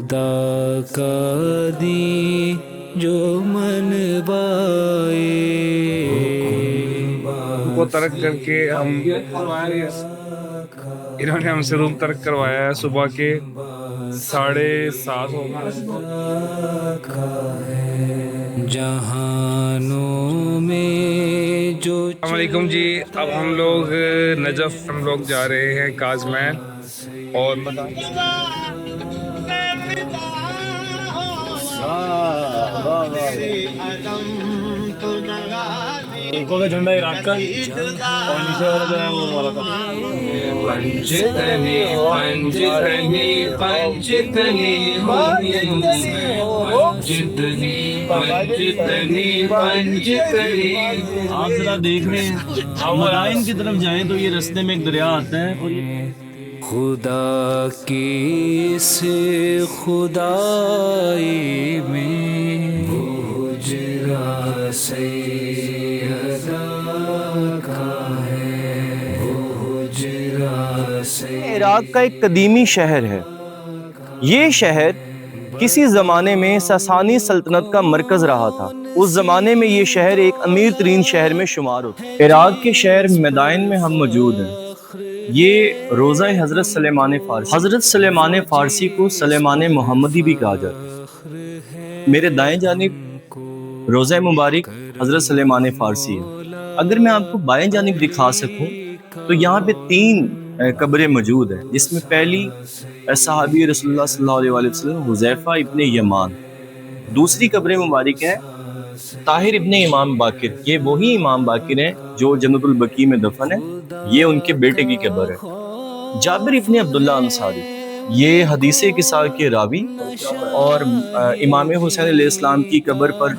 خدا کا دی جو من بائے، ان کو ترک کر کے انہوں نے ہم سے روم ترک کروایا ہے صبح کے 7:30 ہو گئے۔ جہانوں میں جو السلام علیکم جی، اب ہم لوگ نجف جا رہے ہیں کازمین اور جھنڈا عراق کا اور نیچے والا جو ہے وہ والا کا آپ ذرا دیکھ رہے ہیں مدائن کی طرف جائیں تو یہ رستے میں ایک دریا آتا ہے اور خدا کی سے خدائی میں حجرہ سیدہ کا ہے، حجرہ سیدہ۔ عراق کا ایک قدیمی شہر ہے۔ یہ شہر کسی زمانے میں ساسانی سلطنت کا مرکز رہا تھا۔ اس زمانے میں یہ شہر ایک امیر ترین شہر میں شمار ہوتا۔ عراق کے شہر مدائن میں ہم موجود ہیں۔ یہ روضہ حضرت سلیمان فارسی، حضرت سلیمان فارسی کو سلیمان محمدی بھی کہا جاتا ہے۔ میرے دائیں جانب روضہ مبارک حضرت سلیمان فارسی ہے۔ اگر میں آپ کو بائیں جانب دکھا سکوں تو یہاں پہ 3 قبریں موجود ہیں، جس میں پہلی صحابی رسول اللہ صلی اللہ علیہ وآلہ وسلم حذیفہ ابن یمان، دوسری قبر مبارک ہے طاہر ابن امام باقر، یہ وہی امام باقر ہیں جو جنت البقیع میں دفن ہے، یہ ان کے بیٹے کی قبر ہے۔ جابر ابن عبداللہ انصاری، یہ حدیث قصہ کے راوی اور امام حسین علیہ السلام کی قبر پر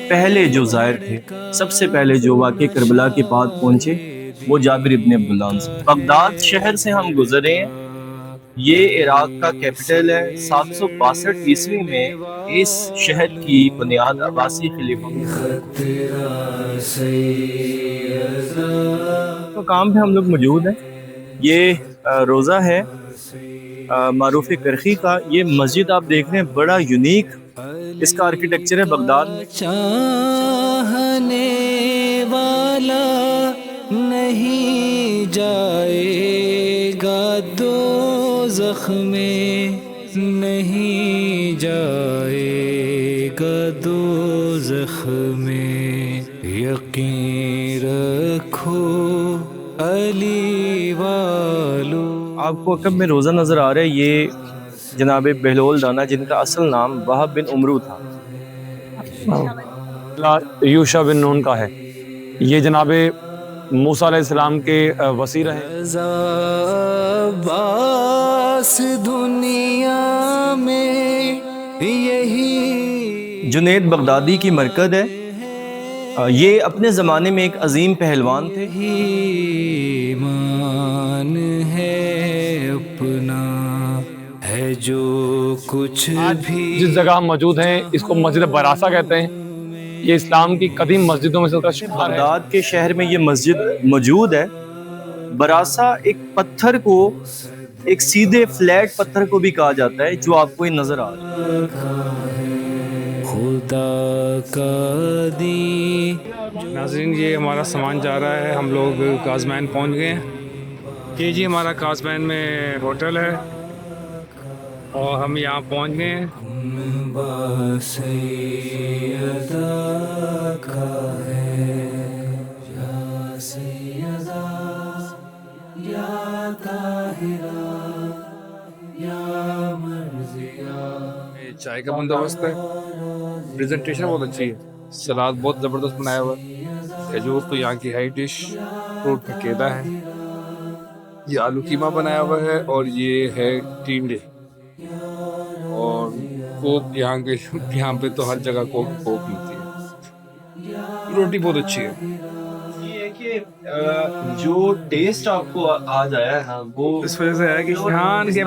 پہلے جو زائر تھے، سب سے پہلے جو واقع کربلا کے بعد پہنچے، وہ جابر ابن عبداللہ انصاری۔ بغداد شہر سے ہم گزرے ہیں، یہ عراق کا کیپٹل ہے۔ 762 عیسوی میں اس شہر کی بنیاد عباسی خلیفہ مقام پہ ہم لوگ موجود ہیں۔ یہ روضہ ہے معروف کرخی کا۔ یہ مسجد آپ دیکھ رہے ہیں، بڑا یونیک اس کا آرکیٹیکچر ہے بغداد میں۔ چاہنے والا نہیں جائے گا دوزخ میں، نہیں جائے گا دوزخ میں، یقین رکھو علی والو۔ آپ کو عقب میں روزہ نظر آ رہا ہے، یہ جناب بہلول دانا جن کا اصل نام وہب بن عمرو تھا۔ یوشع بن نون کا ہے، یہ جناب موسیٰ علیہ السلام کے وزیر ہیں۔ باس دنیا میں یہی جنید بغدادی کی مرکز ہے۔ یہ اپنے زمانے میں ایک عظیم پہلوان تھے۔ ایمان ہے اپنا ہے جو کچھ بھی۔ جس جگہ ہم موجود ہیں اس کو مسجد براسا کہتے ہیں، یہ اسلام کی قدیم مسجدوں میں سے کا شمار ہے۔ بغداد کے شہر میں یہ مسجد موجود ہے۔ براسا ایک پتھر کو، ایک سیدھے فلیٹ پتھر کو بھی کہا جاتا ہے، جو آپ کو یہ نظر آ رہا ہے۔ خدا کا دی۔ ناظرین، یہ ہمارا سامان جا رہا ہے، ہم لوگ کازمین پہنچ گئے ہیں۔ یہ جی ہمارا کازمین میں ہوٹل ہے اور ہم یہاں پہنچ گئے ہیں۔ چائے کا بندوبست ہے، پریزنٹیشن بہت اچھی ہے، سلاد بہت زبردست بنایا ہوا ہے، کھجور تو یہاں کی ہائی ڈش، فروٹ کا کیلا ہے، یہ آلو قیمہ بنایا ہوا ہے، اور یہ ہے ٹینڈے، اور کوک یہاں پہ تو ہر جگہ کوک ملتی ہے، روٹی بہت اچھی ہے۔ یہ ہے کہ جو ٹیسٹ آپ کو آج آیا ہے وہ اس وجہ سے ہے کہ شان کے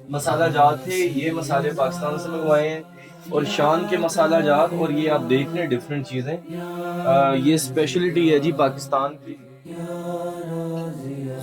مسالہ جات تھے، یہ مسالے پاکستان سے منگوائے ہیں، اور شان کے مسالہ جات، اور یہ آپ دیکھ رہے ہیں ڈیفرنٹ چیزیں، یہ اسپیشلٹی ہے جی پاکستان کی۔